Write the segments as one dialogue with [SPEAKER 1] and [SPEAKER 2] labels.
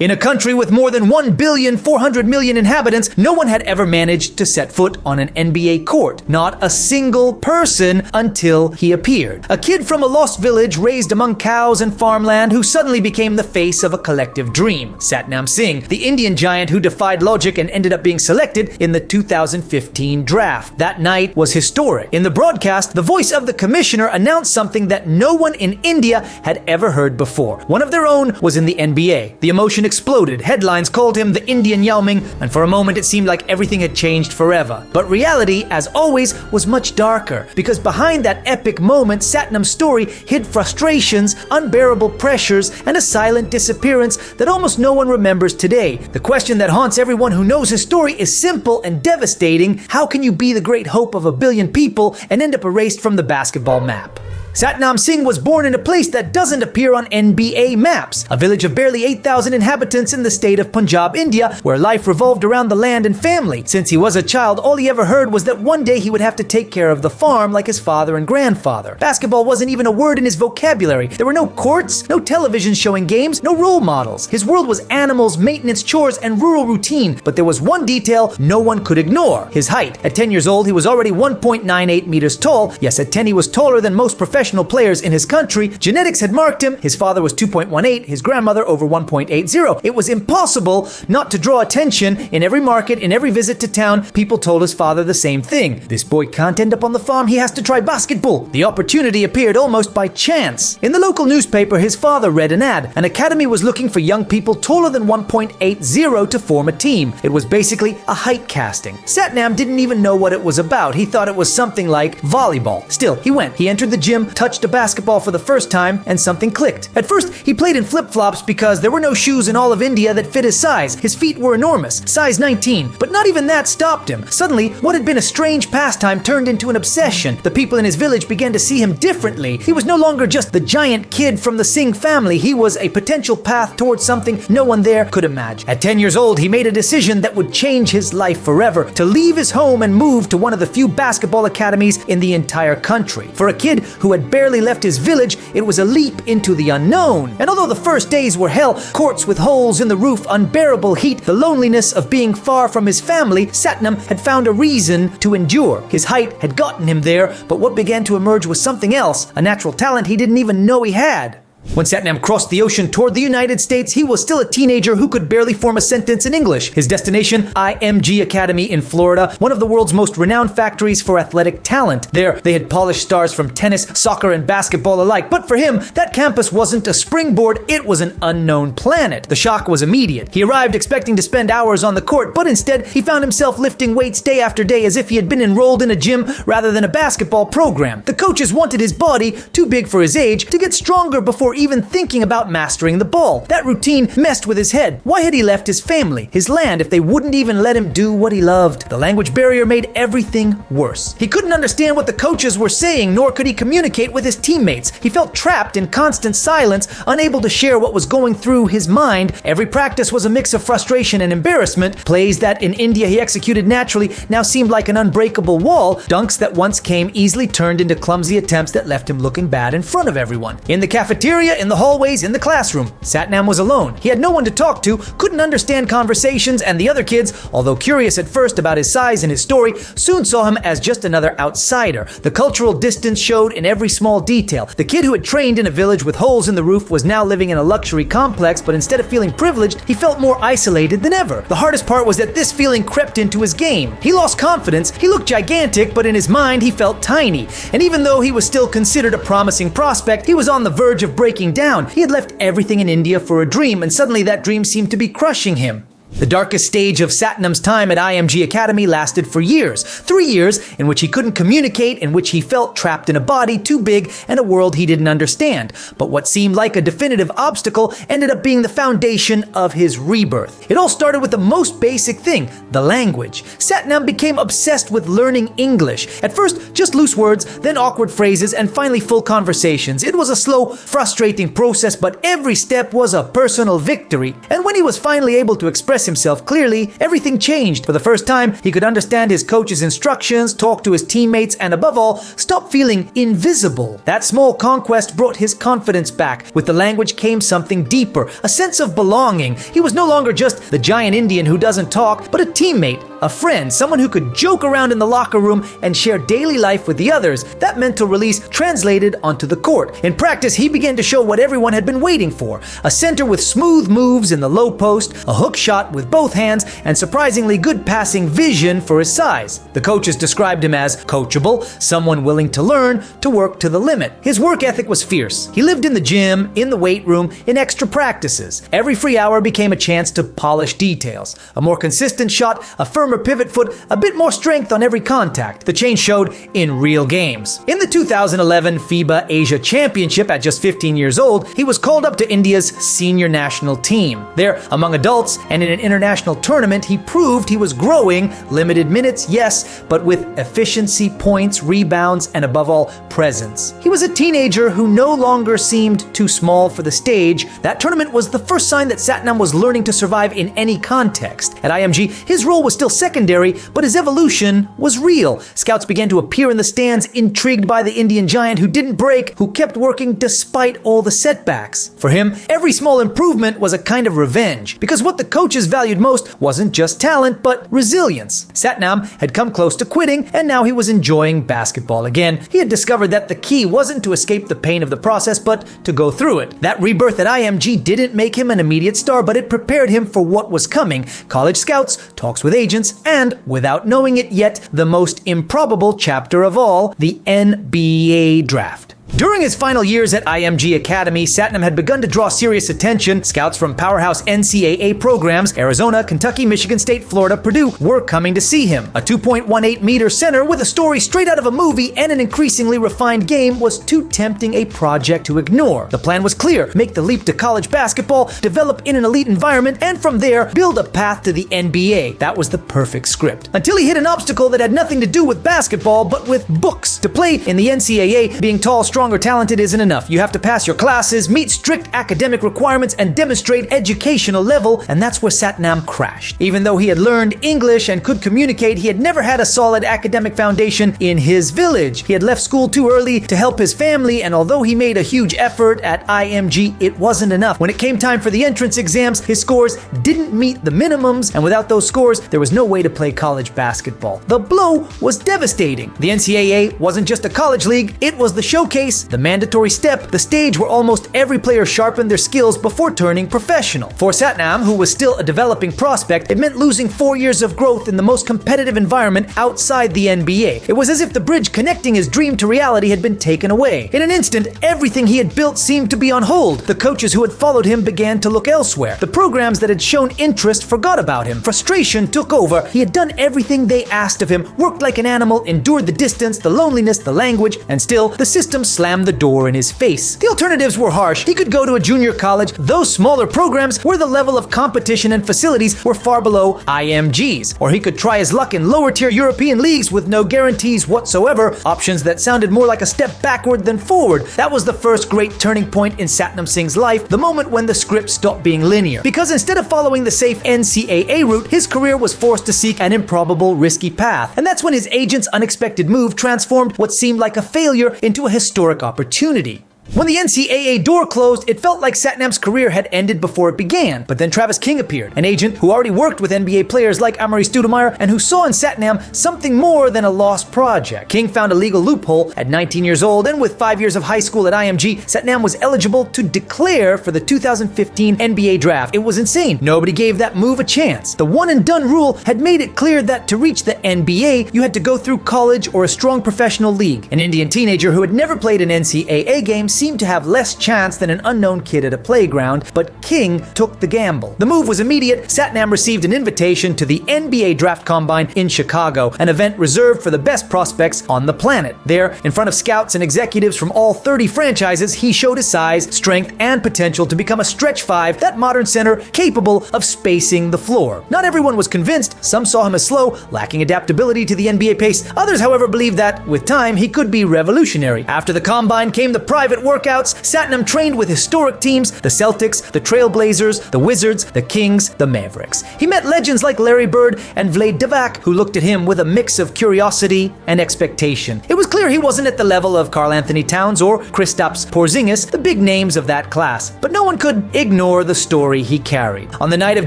[SPEAKER 1] In a country with more than 1,400,000,000 inhabitants, no one had ever managed to set foot on an NBA court. Not a single person until he appeared. A kid from a lost village raised among cows and farmland who suddenly became the face of a collective dream. Satnam Singh, the Indian giant who defied logic and ended up being selected in the 2015 draft. That night was historic. In the broadcast, the voice of the commissioner announced something that no one in India had ever heard before. One of their own was in the NBA. The emotion exploded. Headlines called him the Indian Yao Ming, and for a moment it seemed like everything had changed forever. But reality, as always, was much darker, because behind that epic moment, Satnam's story hid frustrations, unbearable pressures, and a silent disappearance that almost no one remembers today. The question that haunts everyone who knows his story is simple and devastating. How can you be the great hope of a billion people and end up erased from the basketball map? Satnam Singh was born in a place that doesn't appear on NBA maps, a village of barely 8,000 inhabitants in the state of Punjab, India, where life revolved around the land and family. Since he was a child, all he ever heard was that one day he would have to take care of the farm like his father and grandfather. Basketball wasn't even a word in his vocabulary. There were no courts, no television showing games, no role models. His world was animals, maintenance, chores, and rural routine, but there was one detail no one could ignore: his height. At 10 years old, he was already 1.98 meters tall. Yes, at 10 he was taller than most professional players in his country. Genetics had marked him. His father was 2.18, his grandmother over 1.80. It was impossible not to draw attention. In every market, in every visit to town, people told his father the same thing: this boy can't end up on the farm, he has to try basketball. The opportunity appeared almost by chance. In the local newspaper, his father read an ad. An academy was looking for young people taller than 1.80 to form a team. It was basically a height casting. Satnam didn't even know what it was about. He thought it was something like volleyball. Still, he went. He entered the gym, touched a basketball for the first time, and something clicked. At first, he played in flip-flops because there were no shoes in all of India that fit his size. His feet were enormous, size 19, but not even that stopped him. Suddenly, what had been a strange pastime turned into an obsession. The people in his village began to see him differently. He was no longer just the giant kid from the Singh family. He was a potential path towards something no one there could imagine. At 10 years old, he made a decision that would change his life forever: to leave his home and move to one of the few basketball academies in the entire country. For a kid who had barely left his village, it was a leap into the unknown. And although the first days were hell, courts with holes in the roof, unbearable heat, the loneliness of being far from his family, Satnam had found a reason to endure. His height had gotten him there, but what began to emerge was something else, a natural talent he didn't even know he had. When Satnam crossed the ocean toward the United States, he was still a teenager who could barely form a sentence in English. His destination, IMG Academy in Florida, one of the world's most renowned factories for athletic talent. There, they had polished stars from tennis, soccer, and basketball alike. But for him, that campus wasn't a springboard, it was an unknown planet. The shock was immediate. He arrived expecting to spend hours on the court, but instead, he found himself lifting weights day after day as if he had been enrolled in a gym rather than a basketball program. The coaches wanted his body, too big for his age, to get stronger before even thinking about mastering the ball. That routine messed with his head. Why had he left his family, his land, if they wouldn't even let him do what he loved? The language barrier made everything worse. He couldn't understand what the coaches were saying, nor could he communicate with his teammates. He felt trapped in constant silence, unable to share what was going through his mind. Every practice was a mix of frustration and embarrassment. Plays that in India he executed naturally now seemed like an unbreakable wall. Dunks that once came easily turned into clumsy attempts that left him looking bad in front of everyone. In the cafeteria, in the hallways, in the classroom, Satnam was alone. He had no one to talk to, couldn't understand conversations, and the other kids, although curious at first about his size and his story, soon saw him as just another outsider. The cultural distance showed in every small detail. The kid who had trained in a village with holes in the roof was now living in a luxury complex, but instead of feeling privileged, he felt more isolated than ever. The hardest part was that this feeling crept into his game. He lost confidence. He looked gigantic, but in his mind, he felt tiny. And even though he was still considered a promising prospect, he was on the verge of breaking down. He had left everything in India for a dream, and suddenly that dream seemed to be crushing him. The darkest stage of Satnam's time at IMG Academy lasted for years. 3 years in which he couldn't communicate, in which he felt trapped in a body too big and a world he didn't understand. But what seemed like a definitive obstacle ended up being the foundation of his rebirth. It all started with the most basic thing, the language. Satnam became obsessed with learning English. At first, just loose words, then awkward phrases, and finally full conversations. It was a slow, frustrating process, but every step was a personal victory. And when he was finally able to express express himself clearly, everything changed. For the first time, he could understand his coach's instructions, talk to his teammates, and above all, stop feeling invisible. That small conquest brought his confidence back. With the language came something deeper, a sense of belonging. He was no longer just the giant Indian who doesn't talk, but a teammate, a friend, someone who could joke around in the locker room and share daily life with the others. That mental release translated onto the court. In practice, he began to show what everyone had been waiting for: a center with smooth moves in the low post, a hook shot with both hands, and surprisingly good passing vision for his size. The coaches described him as coachable, someone willing to learn, to work to the limit. His work ethic was fierce. He lived in the gym, in the weight room, in extra practices. Every free hour became a chance to polish details. A more consistent shot, a firmer pivot foot, a bit more strength on every contact. The change showed in real games. In the 2011 FIBA Asia Championship at just 15 years old, he was called up to India's senior national team. There, among adults and in an international tournament, he proved he was growing. Limited minutes, yes, but with efficiency, points, rebounds, and above all, presence. He was a teenager who no longer seemed too small for the stage. That tournament was the first sign that Satnam was learning to survive in any context. At IMG, his role was still secondary, but his evolution was real. Scouts began to appear in the stands, intrigued by the Indian giant who didn't break, who kept working despite all the setbacks. For him, every small improvement was a kind of revenge, because what the coaches valued most wasn't just talent, but resilience. Satnam had come close to quitting, and now he was enjoying basketball again. He had discovered that the key wasn't to escape the pain of the process, but to go through it. That rebirth at IMG didn't make him an immediate star, but it prepared him for what was coming: college scouts, talks with agents, and, without knowing it yet, the most improbable chapter of all, the NBA draft. During his final years at IMG Academy, Satnam had begun to draw serious attention. Scouts from powerhouse NCAA programs, Arizona, Kentucky, Michigan State, Florida, Purdue, were coming to see him. A 2.18-meter center with a story straight out of a movie and an increasingly refined game was too tempting a project to ignore. The plan was clear: make the leap to college basketball, develop in an elite environment, and from there, build a path to the NBA. That was the perfect script. Until he hit an obstacle that had nothing to do with basketball, but with books. To play in the NCAA, being tall, strong, or talented isn't enough. You have to pass your classes, meet strict academic requirements, and demonstrate educational level, and that's where Satnam crashed. Even though he had learned English and could communicate, he had never had a solid academic foundation in his village. He had left school too early to help his family, and although he made a huge effort at IMG, it wasn't enough. When it came time for the entrance exams, his scores didn't meet the minimums, and without those scores, there was no way to play college basketball. The blow was devastating. The NCAA wasn't just a college league, it was the showcase, the mandatory step, the stage where almost every player sharpened their skills before turning professional. For Satnam, who was still a developing prospect, it meant losing 4 years of growth in the most competitive environment outside the NBA. It was as if the bridge connecting his dream to reality had been taken away. In an instant, everything he had built seemed to be on hold. The coaches who had followed him began to look elsewhere. The programs that had shown interest forgot about him. Frustration took over. He had done everything they asked of him, worked like an animal, endured the distance, the loneliness, the language, and still, the system slammed the door in his face. The alternatives were harsh. He could go to a junior college. Those smaller programs where the level of competition and facilities were far below IMG's. Or he could try his luck in lower-tier European leagues with no guarantees whatsoever, options that sounded more like a step backward than forward. That was the first great turning point in Satnam Singh's life, the moment when the script stopped being linear. Because instead of following the safe NCAA route, his career was forced to seek an improbable, risky path. And that's when his agent's unexpected move transformed what seemed like a failure into a historic opportunity. When the NCAA door closed, it felt like Satnam's career had ended before it began. But then Travis King appeared, an agent who already worked with NBA players like Amari Stoudemire and who saw in Satnam something more than a lost project. King found a legal loophole. At 19 years old and with 5 years of high school at IMG, Satnam was eligible to declare for the 2015 NBA draft. It was insane. Nobody gave that move a chance. The one-and-done rule had made it clear that to reach the NBA, you had to go through college or a strong professional league. An Indian teenager who had never played an NCAA game seemed to have less chance than an unknown kid at a playground, but King took the gamble. The move was immediate. Satnam received an invitation to the NBA Draft Combine in Chicago, an event reserved for the best prospects on the planet. There, in front of scouts and executives from all 30 franchises, he showed his size, strength, and potential to become a stretch five, that modern center capable of spacing the floor. Not everyone was convinced. Some saw him as slow, lacking adaptability to the NBA pace. Others, however, believed that, with time, he could be revolutionary. After the Combine came the private workouts, Satnam trained with historic teams, the Celtics, the Trailblazers, the Wizards, the Kings, the Mavericks. He met legends like Larry Bird and Vlade Divac, who looked at him with a mix of curiosity and expectation. It was clear he wasn't at the level of Karl Anthony Towns or Kristaps Porzingis, the big names of that class, but no one could ignore the story he carried. On the night of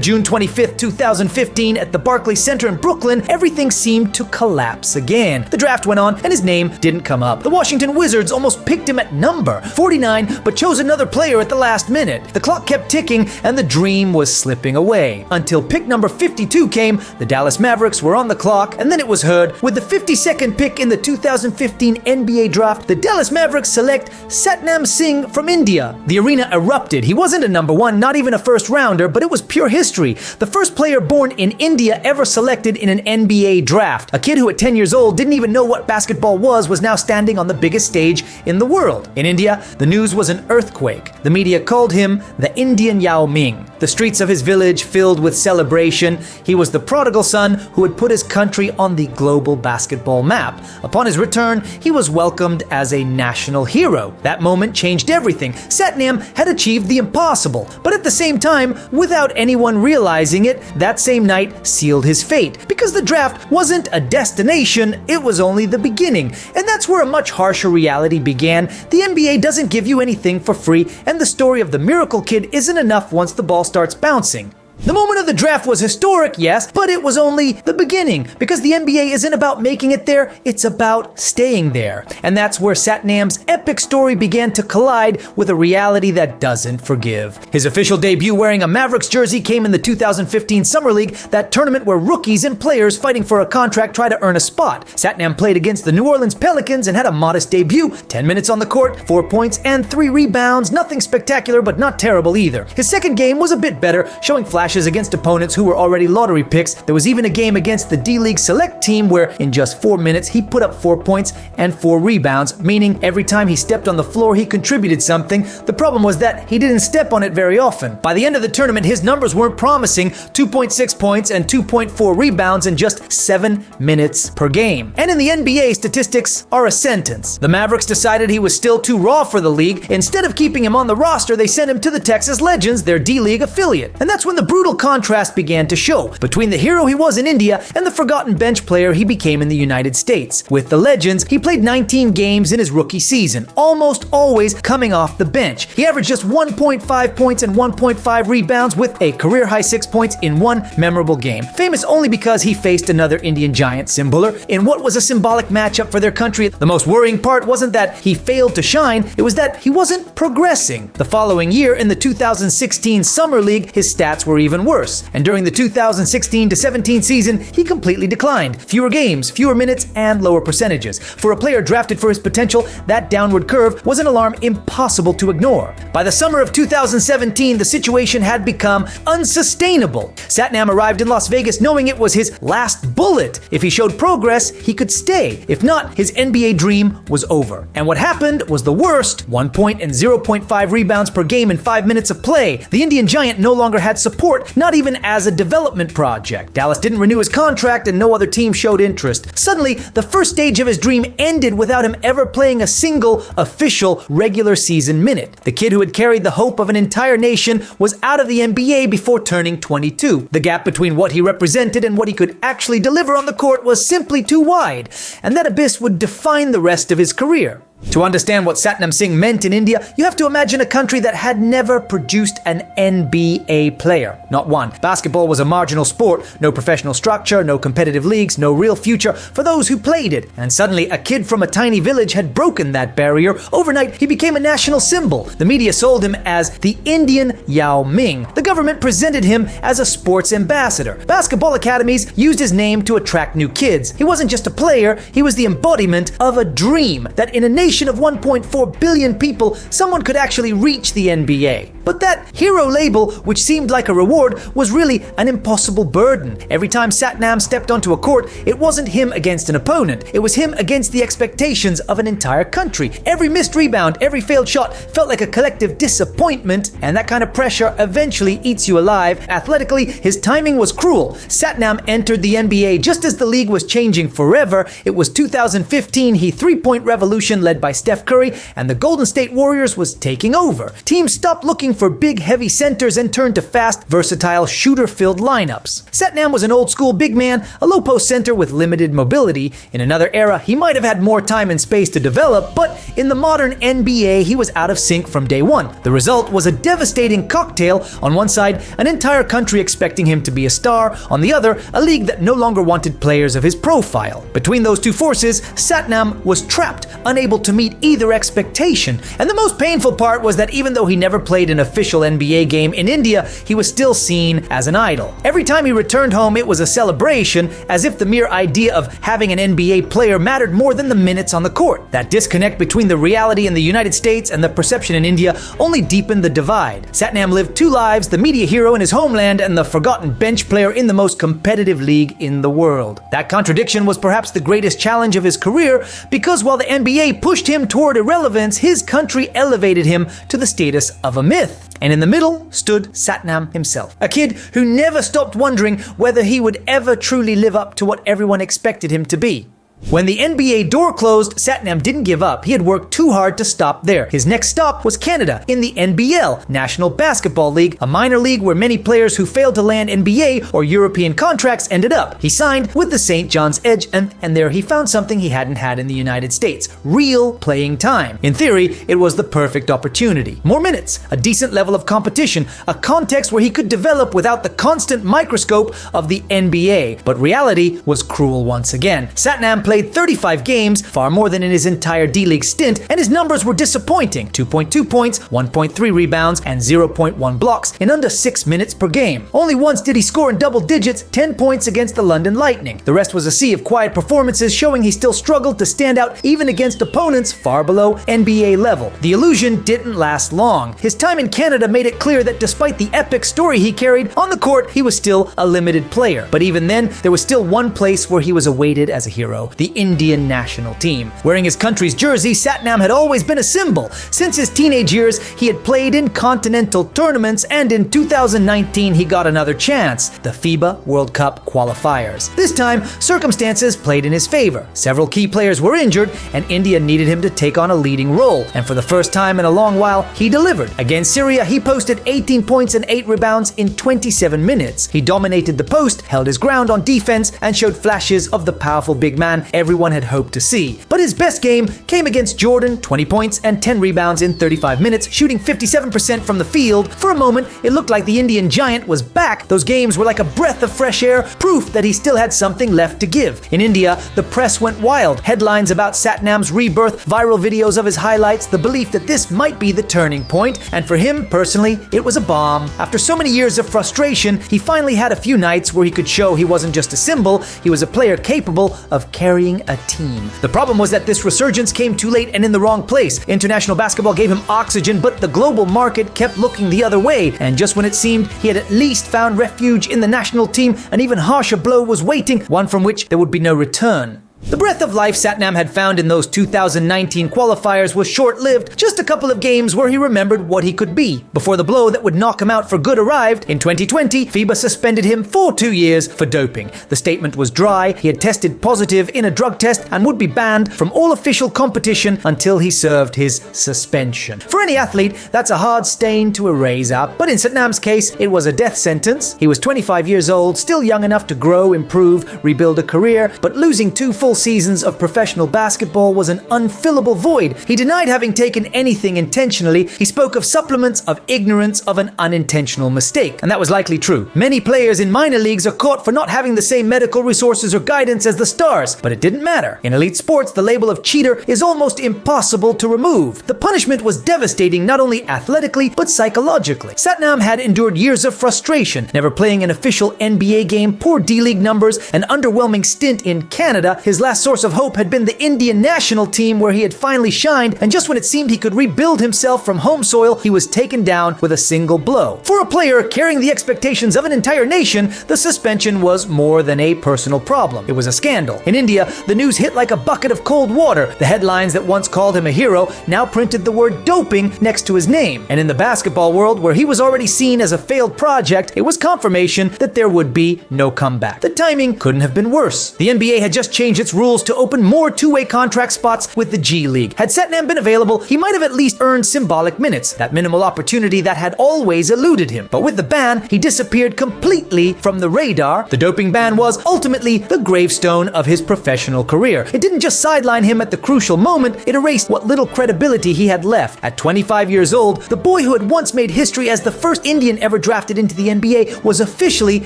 [SPEAKER 1] June 25th, 2015, at the Barclays Center in Brooklyn, everything seemed to collapse again. The draft went on, and his name didn't come up. The Washington Wizards almost picked him at number 49, but chose another player at the last minute. The clock kept ticking, and the dream was slipping away. Until pick number 52 came, the Dallas Mavericks were on the clock, and then it was heard. With the 52nd pick in the 2015 NBA draft, the Dallas Mavericks select Satnam Singh from India. The arena erupted. He wasn't a number one, not even a first rounder, but it was pure history. The first player born in India ever selected in an NBA draft. A kid who at 10 years old didn't even know what basketball was now standing on the biggest stage in the world. In India, the news was an earthquake. The media called him the Indian Yao Ming. The streets of his village filled with celebration. He was the prodigal son who had put his country on the global basketball map. Upon his return, he was welcomed as a national hero. That moment changed everything. Satnam had achieved the impossible, but at the same time, without anyone realizing it, that same night sealed his fate. Because the draft wasn't a destination, it was only the beginning. And that's where a much harsher reality began. The NBA doesn't give you anything for free, and the story of the miracle kid isn't enough once the ball starts bouncing. The moment of the draft was historic, yes, but it was only the beginning, because the NBA isn't about making it there, it's about staying there. And that's where Satnam's epic story began to collide with a reality that doesn't forgive. His official debut wearing a Mavericks jersey came in the 2015 Summer League, that tournament where rookies and players fighting for a contract try to earn a spot. Satnam played against the New Orleans Pelicans and had a modest debut. 10 minutes on the court, 4 points and 3 rebounds, nothing spectacular but not terrible either. His second game was a bit better, showing flashes against opponents who were already lottery picks. There was even a game against the D-League Select team where in just 4 minutes he put up 4 points and 4 rebounds, meaning every time he stepped on the floor he contributed something. The problem was that he didn't step on it very often. By the end of the tournament, his numbers weren't promising: 2.6 points and 2.4 rebounds in just 7 minutes per game. And in the NBA, statistics are a sentence. The Mavericks decided he was still too raw for the league. Instead of keeping him on the roster, they sent him to the Texas Legends, their D-League affiliate. And that's when the brutal contrast began to show between the hero he was in India and the forgotten bench player he became in the United States. With the Legends, he played 19 games in his rookie season, almost always coming off the bench. He averaged just 1.5 points and 1.5 rebounds with a career-high 6 points in one memorable game. Famous only because he faced another Indian giant, Simbular, in what was a symbolic matchup for their country. The most worrying part wasn't that he failed to shine, it was that he wasn't progressing. The following year, in the 2016 Summer League, his stats were even worse. And during the 2016-17 season, he completely declined. Fewer games, fewer minutes, and lower percentages. For a player drafted for his potential, that downward curve was an alarm impossible to ignore. By the summer of 2017, the situation had become unsustainable. Satnam arrived in Las Vegas knowing it was his last bullet. If he showed progress, he could stay. If not, his NBA dream was over. And what happened was the worst: 1 point and 0.5 rebounds per game in 5 minutes of play. The Indian giant no longer had support, not even as a development project. Dallas didn't renew his contract and no other team showed interest. Suddenly, the first stage of his dream ended without him ever playing a single official regular season minute. The kid who had carried the hope of an entire nation was out of the NBA before turning 22. The gap between what he represented and what he could actually deliver on the court was simply too wide, and that abyss would define the rest of his career. To understand what Satnam Singh meant in India, you have to imagine a country that had never produced an NBA player. Not one. Basketball was a marginal sport, no professional structure, no competitive leagues, no real future for those who played it. And suddenly, a kid from a tiny village had broken that barrier. Overnight, he became a national symbol. The media sold him as the Indian Yao Ming. The government presented him as a sports ambassador. Basketball academies used his name to attract new kids. He wasn't just a player, he was the embodiment of a dream that in a nation of 1.4 billion people, someone could actually reach the NBA. But that hero label, which seemed like a reward, was really an impossible burden. Every time Satnam stepped onto a court, it wasn't him against an opponent. It was him against the expectations of an entire country. Every missed rebound, every failed shot felt like a collective disappointment, and that kind of pressure eventually eats you alive. Athletically, his timing was cruel. Satnam entered the NBA just as the league was changing forever. It was 2015. He three-point revolution led led by Steph Curry, and the Golden State Warriors was taking over. Teams stopped looking for big, heavy centers and turned to fast, versatile, shooter-filled lineups. Satnam was an old-school big man, a low-post center with limited mobility. In another era, he might have had more time and space to develop, but in the modern NBA, he was out of sync from day one. The result was a devastating cocktail. On one side, an entire country expecting him to be a star. On the other, a league that no longer wanted players of his profile. Between those two forces, Satnam was trapped, unable to meet either expectation. And the most painful part was that even though he never played an official NBA game in India, he was still seen as an idol. Every time he returned home, it was a celebration, as if the mere idea of having an NBA player mattered more than the minutes on the court. That disconnect between the reality in the United States and the perception in India only deepened the divide. Satnam lived two lives, the media hero in his homeland and the forgotten bench player in the most competitive league in the world. That contradiction was perhaps the greatest challenge of his career, because while the NBA pushed him toward irrelevance, his country elevated him to the status of a myth. And in the middle stood Satnam himself, a kid who never stopped wondering whether he would ever truly live up to what everyone expected him to be. When the NBA door closed, Satnam didn't give up. He had worked too hard to stop there. His next stop was Canada, in the NBL, National Basketball League, a minor league where many players who failed to land NBA or European contracts ended up. He signed with the St. John's Edge, and there he found something he hadn't had in the United States: real playing time. In theory, it was the perfect opportunity. More minutes, a decent level of competition, a context where he could develop without the constant microscope of the NBA. But reality was cruel once again. Satnam played 35 games, far more than in his entire D-League stint, and his numbers were disappointing: 2.2 points, 1.3 rebounds, and 0.1 blocks in under 6 minutes per game. Only once did he score in double digits, 10 points against the London Lightning. The rest was a sea of quiet performances, showing he still struggled to stand out even against opponents far below NBA level. The illusion didn't last long. His time in Canada made it clear that despite the epic story he carried, on the court he was still a limited player. But even then, there was still one place where he was awaited as a hero: the Indian national team. Wearing his country's jersey, Satnam had always been a symbol. Since his teenage years, he had played in continental tournaments, and in 2019 he got another chance: the FIBA World Cup qualifiers. This time, circumstances played in his favor. Several key players were injured, and India needed him to take on a leading role. And for the first time in a long while, he delivered. Against Syria, he posted 18 points and 8 rebounds in 27 minutes. He dominated the post, held his ground on defense, and showed flashes of the powerful big man everyone had hoped to see. But his best game came against Jordan: 20 points and 10 rebounds in 35 minutes, shooting 57% from the field. For a moment, it looked like the Indian giant was back. Those games were like a breath of fresh air, proof that he still had something left to give. In India, the press went wild. Headlines about Satnam's rebirth, viral videos of his highlights, the belief that this might be the turning point. And for him, personally, it was a bomb. After so many years of frustration, he finally had a few nights where he could show he wasn't just a symbol, he was a player capable of carrying a team. The problem was that this resurgence came too late and in the wrong place. International basketball gave him oxygen, but the global market kept looking the other way. And just when it seemed he had at least found refuge in the national team, an even harsher blow was waiting, one from which there would be no return. The breath of life Satnam had found in those 2019 qualifiers was short-lived, just a couple of games where he remembered what he could be, before the blow that would knock him out for good arrived. In 2020, FIBA suspended him for 2 years for doping. The statement was dry: he had tested positive in a drug test and would be banned from all official competition until he served his suspension. For any athlete, that's a hard stain to erase out, but in Satnam's case, it was a death sentence. He was 25 years old, still young enough to grow, improve, rebuild a career, but losing 2 full seasons of professional basketball was an unfillable void. He denied having taken anything intentionally. He spoke of supplements, of ignorance, of an unintentional mistake. And that was likely true. Many players in minor leagues are caught for not having the same medical resources or guidance as the stars, but it didn't matter. In elite sports, the label of cheater is almost impossible to remove. The punishment was devastating, not only athletically, but psychologically. Satnam had endured years of frustration, never playing an official NBA game, poor D-League numbers, an underwhelming stint in Canada. His last source of hope had been the Indian national team, where he had finally shined, and just when it seemed he could rebuild himself from home soil, he was taken down with a single blow. For a player carrying the expectations of an entire nation, the suspension was more than a personal problem. It was a scandal. In India, the news hit like a bucket of cold water. The headlines that once called him a hero now printed the word doping next to his name. And in the basketball world, where he was already seen as a failed project, it was confirmation that there would be no comeback. The timing couldn't have been worse. The NBA had just changed its its rules to open more two-way contract spots with the G League. Had Satnam been available, he might have at least earned symbolic minutes, that minimal opportunity that had always eluded him. But with the ban, he disappeared completely from the radar. The doping ban was ultimately the gravestone of his professional career. It didn't just sideline him at the crucial moment, it erased what little credibility he had left. At 25 years old, the boy who had once made history as the first Indian ever drafted into the NBA was officially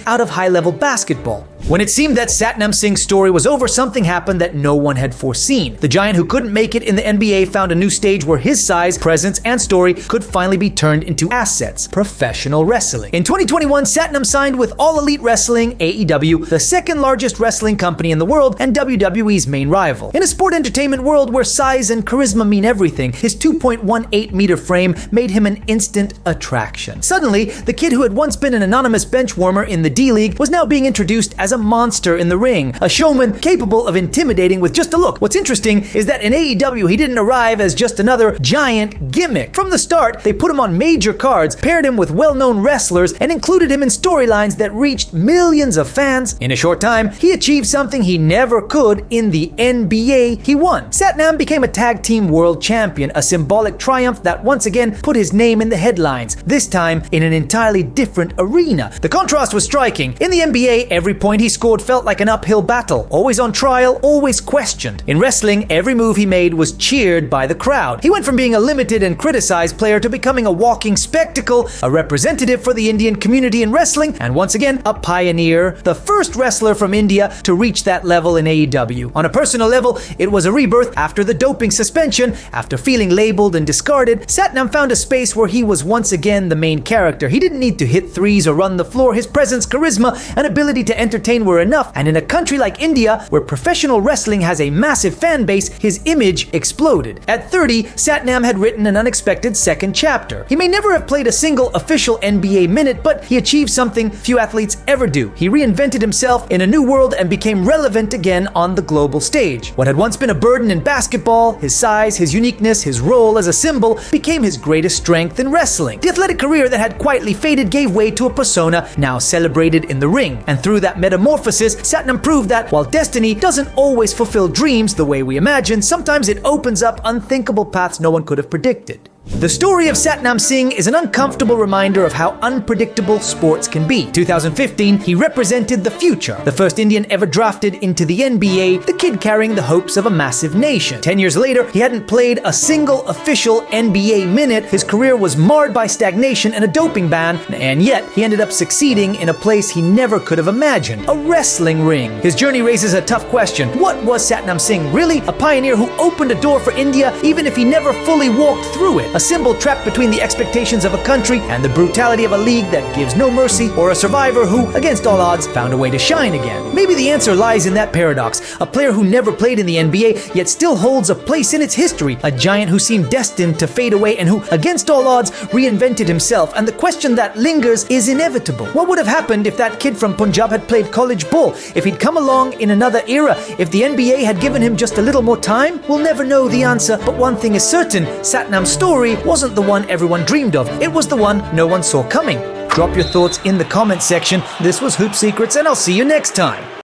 [SPEAKER 1] out of high-level basketball. When it seemed that Satnam Singh's story was over, something happened that no one had foreseen. The giant who couldn't make it in the NBA found a new stage where his size, presence, and story could finally be turned into assets: professional wrestling. In 2021, Satnam signed with All Elite Wrestling, AEW, the second largest wrestling company in the world and WWE's main rival. In a sport entertainment world where size and charisma mean everything, his 2.18-meter frame made him an instant attraction. Suddenly, the kid who had once been an anonymous bench warmer in the D League was now being introduced as a monster in the ring, a showman capable of intimidating with just a look. What's interesting is that in AEW, he didn't arrive as just another giant gimmick. From the start, they put him on major cards, paired him with well-known wrestlers, and included him in storylines that reached millions of fans. In a short time, he achieved something he never could in the NBA. He won. Satnam became a tag team world champion, a symbolic triumph that once again put his name in the headlines, this time in an entirely different arena. The contrast was striking. In the NBA, every point he scored felt like an uphill battle, always on trial, always questioned. In wrestling, every move he made was cheered by the crowd. He went from being a limited and criticized player to becoming a walking spectacle, a representative for the Indian community in wrestling, and once again, a pioneer, the first wrestler from India to reach that level in AEW. On a personal level, it was a rebirth. After the doping suspension, after feeling labeled and discarded, Satnam found a space where he was once again the main character. He didn't need to hit threes or run the floor. His presence, charisma, and ability to entertain were enough, and in a country like India, where professional wrestling has a massive fan base, his image exploded. At 30, Satnam had written an unexpected second chapter. He may never have played a single official NBA minute, but he achieved something few athletes ever do. He reinvented himself in a new world and became relevant again on the global stage. What had once been a burden in basketball, his size, his uniqueness, his role as a symbol, became his greatest strength in wrestling. The athletic career that had quietly faded gave way to a persona now celebrated in the ring, and through that metamorphosis, Satnam proved that while destiny doesn't always fulfill dreams the way we imagine, sometimes it opens up unthinkable paths no one could have predicted. The story of Satnam Singh is an uncomfortable reminder of how unpredictable sports can be. 2015, he represented the future, the first Indian ever drafted into the NBA, the kid carrying the hopes of a massive nation. 10 years later, he hadn't played a single official NBA minute, his career was marred by stagnation and a doping ban, and yet he ended up succeeding in a place he never could have imagined, a wrestling ring. His journey raises a tough question. What was Satnam Singh really? A pioneer who opened a door for India even if he never fully walked through it? A symbol trapped between the expectations of a country and the brutality of a league that gives no mercy, or a survivor who, against all odds, found a way to shine again? Maybe the answer lies in that paradox. A player who never played in the NBA, yet still holds a place in its history. A giant who seemed destined to fade away and who, against all odds, reinvented himself. And the question that lingers is inevitable. What would have happened if that kid from Punjab had played college ball? If he'd come along in another era? If the NBA had given him just a little more time? We'll never know the answer, but one thing is certain: Satnam's story wasn't the one everyone dreamed of. It was the one no one saw coming. Drop your thoughts in the comment section. This was Hoop Secrets, and I'll see you next time.